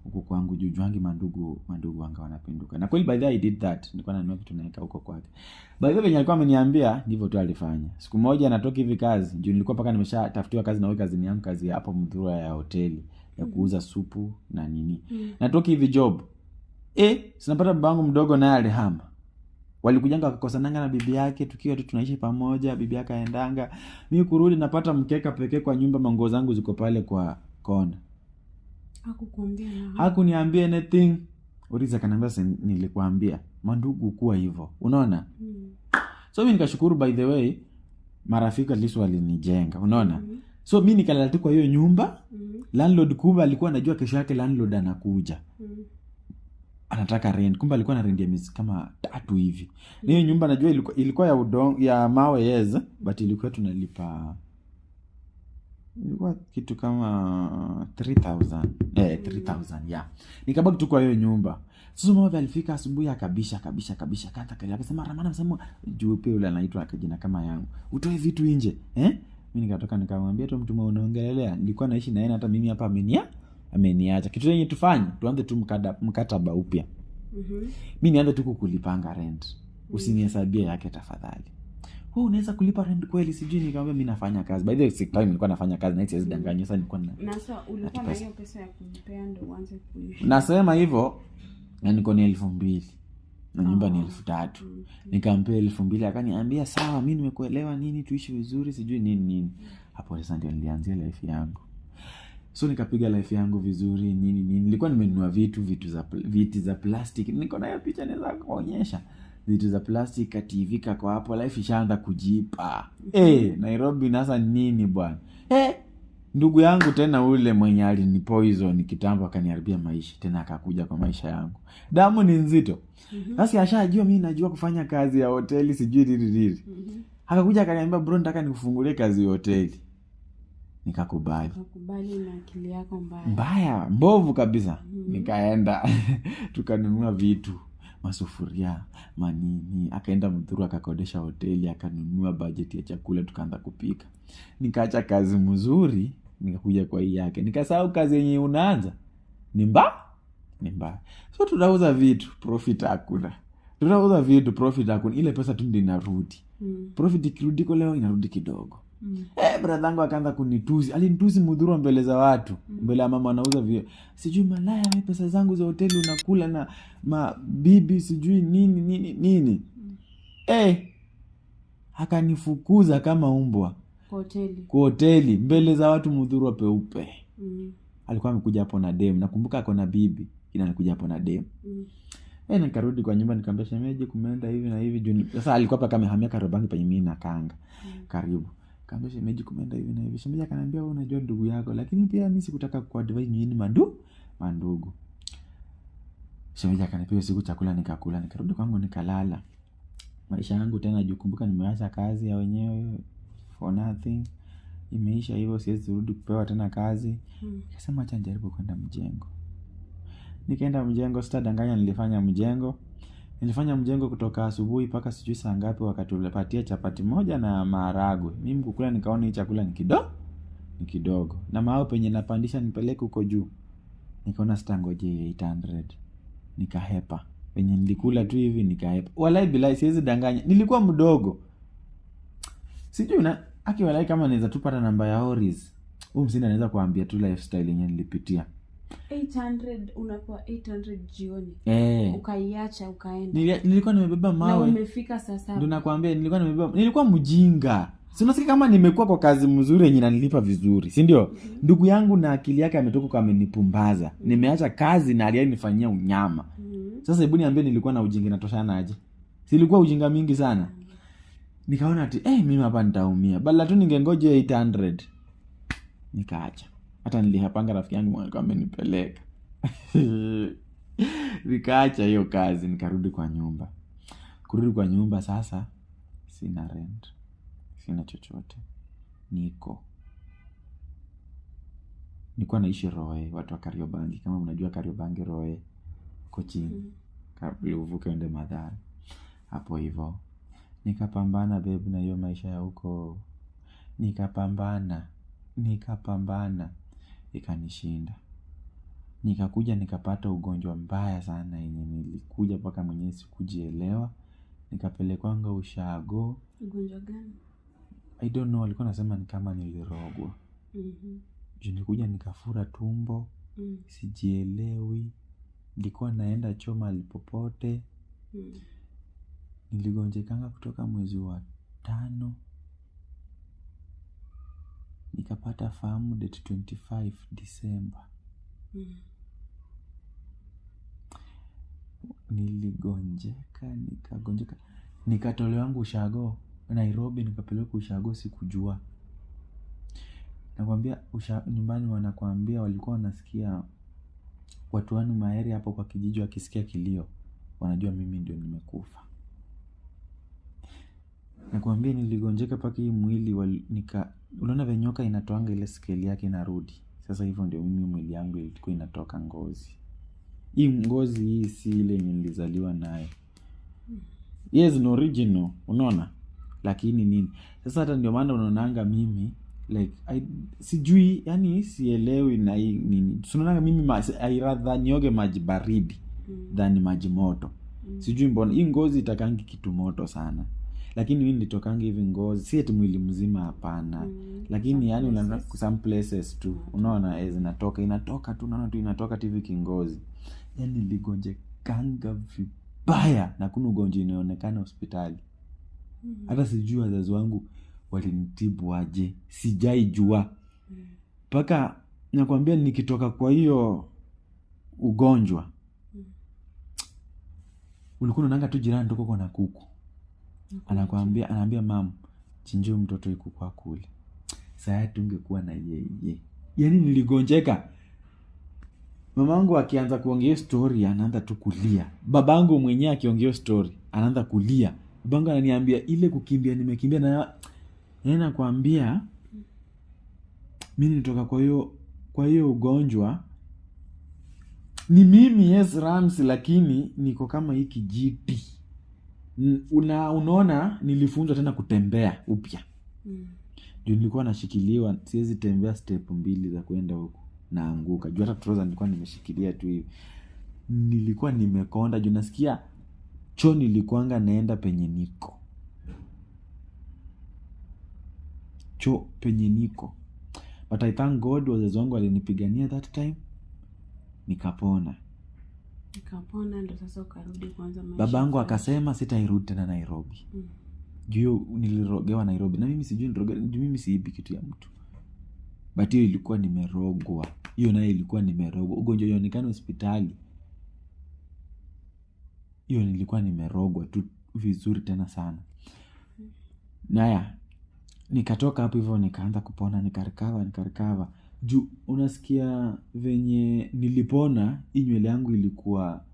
huko kwangu jujuangi mandugu wanga wanapinduka. Na kweli by the way I did that. Nilikuwa nanunua kitu naeka huko kwake. By the way venye alikuwa ameniambia ndivyo tu alifanya. Siku moja natoka hivi kazi, juu nilikuwa paka nimeshatafutiwa kazi na wewe kazini yangu, kazi hapo Mudhurwa ya hoteli ya kuuza supu na nini. Natoka hivi job. Sinapata babangu mdogo naye alihama. Walikujanga wakakosananga na bibi yake, tukiwa tu tunaishi pamoja, bibi yake aendanga. Mimi kurudi napata mkeka pekee kwa nyumba, manguo zangu ziko pale kwa kona. Hakuniambia anything. Uriza kanambia nilikuambia mandugu kuwa hivyo. Unaona? So mimi nikashukuru by the way, marafiki at least walinijenga. Unaona? So mimi nikalala tu kwa hiyo nyumba. Landlord kumbe alikuwa anajua kesho yake landlord anakuja. Anataka rent. Kumbe alikuwa na rent ya miezi kama 3 hivi. Na hiyo nyumba najua ilikuwa ya udongo ya mawe but ilikuwa tunalipa, ilikuwa kitu kama 3000. 3000 yeah. Nikabaki tu kwa hiyo nyumba. Sasa mama alifika asubuhi akabisha kata kale akasema Ramana msemo juu pia yule anaitwa akajina kama yangu. Utoe vitu nje. Mimi nikatoka nikamwambia tu mtu unaongelelea nilikuwa naishi na yeye hata mimi hapa ameniacha. Kitu yenye tufanye tuanze tu mkataba upya. Mimi nianze tu kukulipanga rent. Usinihesabie yake tafadhali. Wewe unaweza kulipa rent kweli sijui nikamwambia mimi nafanya kazi. By the way sick time nilikuwa nafanya kazi na siwezi danganya sasa nilikuwa na sasa ulikuwa na hiyo pesa ya kulipia ndio uanze kuishi. Nasema hivyo na niko ni 2,000 na nyumba ni 3,000. Nikampea 2,000 akaniambia sawa mimi nimekuelewa nini tuishi vizuri sijui nini. Hapo sasa ndio nilianzia life yangu. So nikapiga life yangu vizuri nini. Nilikuwa nimenunua vitu za plastic. Niko na hiyo picha naweza kuonyesha. Vitu za plastic TV kwa hapo life ishaanza kujipa. Nairobi nasa nini bwana. Ndugu yangu tena ule mwenye alini poison kitambo akaniharibia maisha tena akakuja kwa maisha yangu. Damu ni nzito. Sasa ashajua mimi najua kufanya kazi ya hoteli sijui nini. Akakuja akaniambia bro nataka nikufungulie kazi ya hoteli. Nikakubali. Ukakubali na akili yako mbaya mbovu kabisa. Nikaenda tukanunua vitu masufuria manini akaenda Mthuru akakodesha hoteli akanunua budget ya chakula tukaanza kupika. Nikaacha kazi mzuri nikakuja kwa hii yake nikasahau kazi yenye unaanza ni mbaya. So tunauza vitu profit hakuna. Ile pesa tu ndio inarudi. Profit ikirudi kwa leo inarudi kidogo. Brother yangu akaanza kunitusi. Alinitusi Mudhuru mbele za watu. Mbele ya mama anauza sijui malaya mimi pesa zangu za hoteli unakula na mabibi sijui nini. Akanifukuza kama umbwa. Kwa hoteli mbele za watu Mudhuru peupe. Alikuwa amekuja hapo na dem. Nakumbuka ako na bibi. Ina alikuja hapo na dem. Nikarudi kwa nyumba nikamwambia shemeji kumeenda hivi na hivi. Sasa alikuwa hapa kamehamia Kariobangi penye mimi na Kanga. Karibu. Kaambia shemeji kumeenda hivi na hivi. Shemeji akaniambia wewe unajua ndugu yako lakini pia mimi sikutaka kuadvise nyinyi mandugu. Shemeji akaniambia siku chakula nikakula nikarudi kwangu nikalala. Maisha yangu tena jukumbuka nimeacha kazi ya wenyewe for nothing. Imeisha hivyo siwezi rudi kupewa tena kazi. Nikasema acha nijaribu kwenda mjengo. Nikaenda mjengo sitadanganya nilifanya mjengo kutoka asubuhi mpaka sijui saa ngapi wakati ulipatia chapati moja na maharagwe. Mimi kukula nikaona hii chakula ni kidogo. Na mawe penye napandisha nipeleke huko juu. Nikaona sitangoje 800. Nikahepa. Penye nilikula tu hivi nikahepa. Wallahi billahi siwezi danganya. Nilikuwa mdogo. Sijui walai kama naweza tupata namba ya Oris. Msina naweza kuambia tu lifestyle yenyewe nilipitia. 800 unakuwa 800 jioni. Ukaiacha ukaenda. Nilikuwa nimebeba mawe. Na umefika sasa. Ndio nakwambia nilikuwa mjinga. Si unasikia kama nimekuwa kwa kazi mzuri yenye inanilipa vizuri, si ndio? Ndugu yangu na akili yake ametoka kwa amenipumbaza. Nimeacha kazi na aliyenifanyia unyama. Sasa hebu niambie nilikuwa na ujinga natoshana aje? Si ilikuwa ujinga mingi sana. Nikaona ati mimi hapa nitaumia. Badala tu ningengoje 800. Nikaacha. Hata nilihapanga rafiki yangu alikuwa amenipeleka. Nikaacha hiyo kazi nikarudi kwa nyumba. Kurudi kwa nyumba sasa sina rent. Sina chochote. Nilikuwa naishi Roe, watu wa Kariobangi. Kama unajua Kariobangi Roe uko chini. Kabla uvuke uende Mathare. Hapo hivyo. Nikapambana babe na hiyo maisha ya huko. Nikapambana. Ikanishinda. Nikakuja nikapata ugonjwa mbaya sana yenye nilikuja mpaka mwenyewe sikujielewa. Nikapelekwanga ushago. Ugonjwa gani? I don't know, walikuwa nasema ni kama nilirogwa. Nilikuja nikafura tumbo. Sijielewi. Nilikuwa naenda choma alipopote. Niligonjekanga kutoka mwezi wa 5. Nikapata fahamu date 25 December. Niligonjeka. Nikatolewangu ushago Nairobi nikapelekwa ushago sikujua. Nakwambia nyumbani wanakuambia walikuwa wanasikia watu wanu maeri hapo kwa kijiji wakisikia kilio wanajua mimi ndio nimekufa. Nakwambia niligonjeka paka hii mwili unaona venyoka inatoanga ile scale yake inarudi. Sasa hivyo ndio mimi mwili yangu ilikuwa inatoka ngozi. hii ngozi hii si ile nilizaliwa nayo. Yes, no original, unaona? Lakini nini? Sasa hata ndio maana unaonanga mimi like sijui, yani sielewi na hii nini. Tunaonanga mimi I rather nioge maji baridi than maji moto. Sijui mbona hii ngozi itakangi kitu moto sana. Lakini mimi nilitokangi hivi ngozi, si eti mwili mzima hapana. Lakini yani unaona some places tu, unaona inatoka tu, unaona tu inatoka hivi kingozi. Yani niligonjekanga vibaya na kuna ugonjwa inaonekana hospitali. Hata sijui wazazi wangu walinitibu aje, sijaijua. Paka nakwambia nikitoka kwa hiyo ugonjwa, ulikuwa unaanga tu jirani ndoko kwa na kuku. Anaambia mama, chinjio mtoto yuko kwa kule. Sasa tungekuwa na yeye. Yaani niligonjeka. Mamangu akianza kuongea story anaanza tu kulia. Babangu mwenyewe akiongea story anaanza kulia. Babangu ananiambia ile kukimbia nimekimbia na nakwambia mimi nilitoka kwa hiyo ugonjwa. Ni mimi yes Rams, lakini niko kama hii kijiti. Unaona nilifunzwa tena kutembea upya. Juu nilikuwa nashikiliwa, siwezi tembea step 2 za kwenda huko naanguka. Juu hata trouser nilikuwa nimeshikilia tu hivi. Nilikuwa nimekonda juu nasikia choo nilikuanga naenda penye niko. Choo penye niko. But I thank God wazazi wangu walinipigania that time. Nikapona ndo sasa ukarudi kwanza maisha. Babangu akasema sitairudi tena Nairobi. Juu nilirogewa Nairobi. Na mimi sijui nirogewa, mimi siibi kitu ya mtu. But hiyo ilikuwa nimerogwa. Hiyo nayo ilikuwa nimerogwa. Ugonjwa ulionekana hospitali. Hiyo nilikuwa nimerogwa tu vizuri tena sana. Naya, nikatoka hapo hivyo nikaanza kupona, nikarecover. Juu unasikia venye nilipona, hii nywele yangu ilikuwa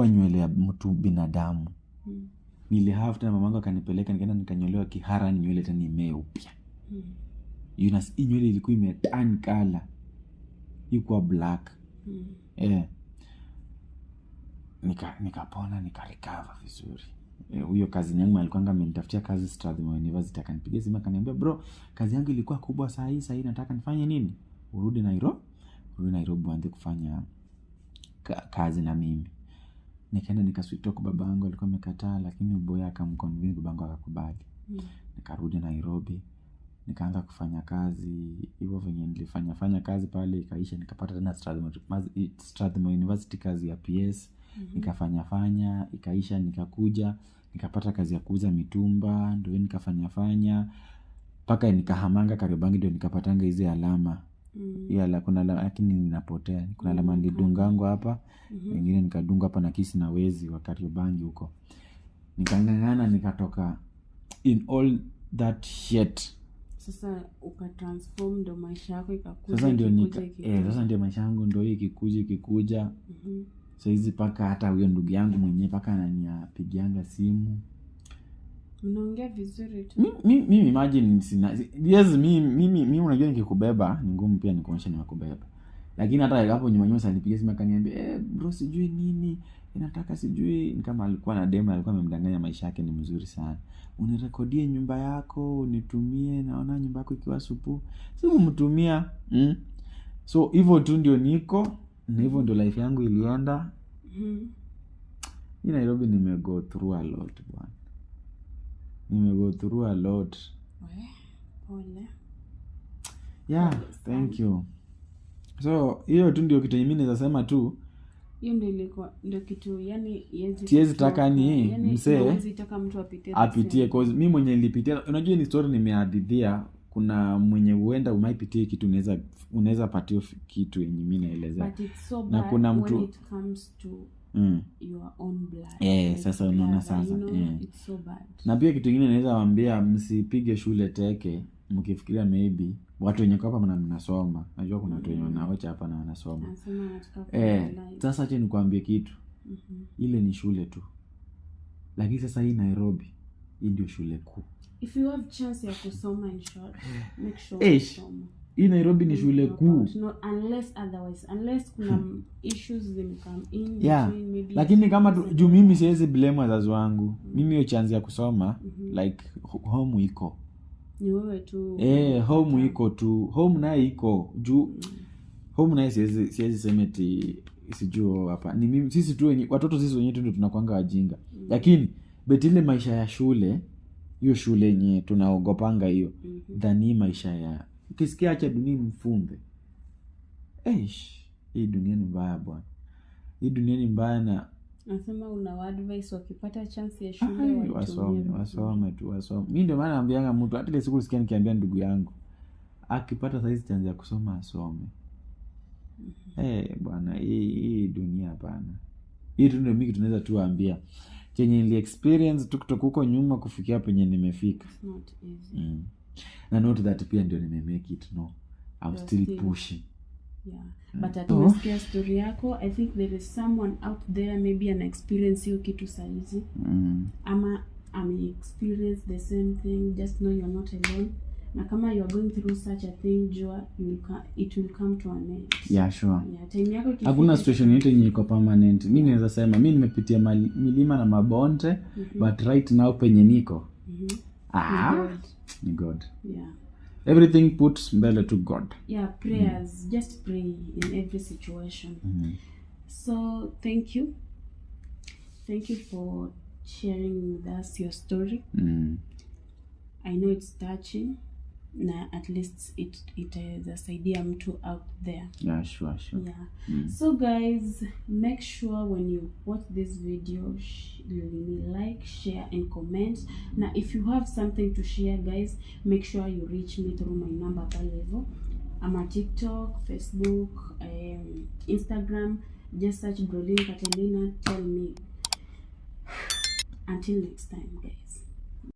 nywele ya mtu binadamu. Nilihave tena mamangu akanipeleka nikaenda nikanyolewa kihara, ni nywele tena imea upya. Hii nywele ilikuwa imeturn color. Ilikuwa black. Nikapona, nikarecover vizuri. Huyo kazi yangu alikuwa amenitafutia kazi Strathmore University, akanipigia simu akaniambia, bro, kazi yangu ilikuwa kubwa saa hii nataka nifanye nini? Urudi Nairobi uanze kufanya kazi na mimi. Nikaenda nikasweet talk babangu, alikuwa amekataa, lakini boya akamconvince babangu akakubali. Nikarudi Nairobi, nikaanza kufanya kazi. Hivyo venye nilifanya kazi pale ikaisha, nikapata tena Strathmore University kazi ya PS. Nikafanya ikaisha, nikakuja nikapata kazi ya kuuza mitumba, ndio nikafanya paka nikahamanga Kariobangi, ndio nikapatanga hizi alama. Kuna alama lakini ninapotea. Kuna alama nilidungango hapa, nyingine nikadunga hapa na kisi na wezi wa Kariobangi huko. Nikangangana nikatoka in all that shit. Sasa ukatransform, ndo maisha yako ikakuja. Sasa ndio maisha yangu ndio ikikuja. So hizi paka hata huyo ndugu yangu mwenyewe paka ananipigianga simu. Unaongea vizuri tu. Mimi imagine mimi unajua nikikubeba ni ngumu pia nikuonyesha nimekubeba. Lakini hata hapo nyuma alinipigia simu akaniambia, bro sijui nini, inataka sijui, ni kama alikuwa na demo, alikuwa amemdanganya maisha yake ni mzuri sana. Unirekodie nyumba yako, unitumie, naona nyumba yako ikiwa supu. Sikumtumia. So hivyo tu ndio niko. Na hivyo ndio life yangu ilienda. Hii Nairobi nimego through a lot bwana. Pole. Yeah, thank you. So hiyo tu ndio kitu mimi naweza sema tu. Hiyo ndio kitu yani siwezi taka ni msee taka mtu apitie cause mimi mwenye nilipitia. Unajua ni story nimehadithia. Kuna mwenye huenda umaipitie kitu unaweza patia kitu yenye mimi naelezea. Na kuna mtu when it comes to your own blood. Sasa unaona sasa. It's so bad. Na pia kitu kingine naweza waambia, msipige shule teke mkifikiria maybe watu wenye hapa mnasoma. Najua kuna watu wenye wanaocha hapa na wanasoma. Sasa acha nikwambie kitu. Ile ni shule tu. Lakini sasa hii Nairobi, hii ndio shule kuu. If you have chance ya kusoma in short, make sure usome. hii Nairobi ni shule kuu. Unless kuna issues zimecome in Yeah. between, maybe Lakini kama juu mimi siwezi blame wazazi wangu. Mimi hiyo chance ya kusoma like home iko. ni wewe tu. Home iko tu. Home naye iko juu. Home naye siwezi sema eti sijui hapa. Ni mimi sisi tu watoto sisi wenyewe tu ndio tunakuanga wajinga. Lakini betile maisha ya shule, hiyo shule yenyewe tunaogopanga hiyo. Dhani maisha ya ukisikia acha dunia mfunde. Hii dunia ni mbaya bwana. Hii dunia ni mbaya na nasema una advice wakipata chance ya shule wasome tu. Mimi ndio maana naambianga mtu hata ile siku usikia nikiambia ndugu yangu akipata size chance ya kusoma asome. Bwana hii dunia bwana. Hii ndio mimi tunaweza tuambia. Chenye nili experience tukitoka huko nyuma kufikia penye nimefika. It's not easy. Na note that pia ndio nimemake it I'm still pushing. Yeah. But tumesikia story yako. I think there is someone out there maybe an experience hiyo kitu saizi. Ama experience the same thing, just know you're not alone. Na kama you are going through such a thing, jua it will come to an end. Yeah, sure. Yeah, time yako ikifika. Hakuna situation yote yenye iko permanent. Mimi naweza sema mimi nimepitia milima na mabonde, but right now penye niko. Ni God. Yeah. Everything puts mbele to God. Yeah, prayers. Just pray in every situation. So thank you for sharing with us your story. I know it's touching. Na at least it zasaidia mtu out there. Yeah, sure. Yeah. So guys, make sure when you watch this video, like, share and comment. Now if you have something to share, guys, make sure you reach me through my number below. I'm on TikTok, Facebook, Instagram. Just search Brodine Catalina. Tell me. Until next time, guys.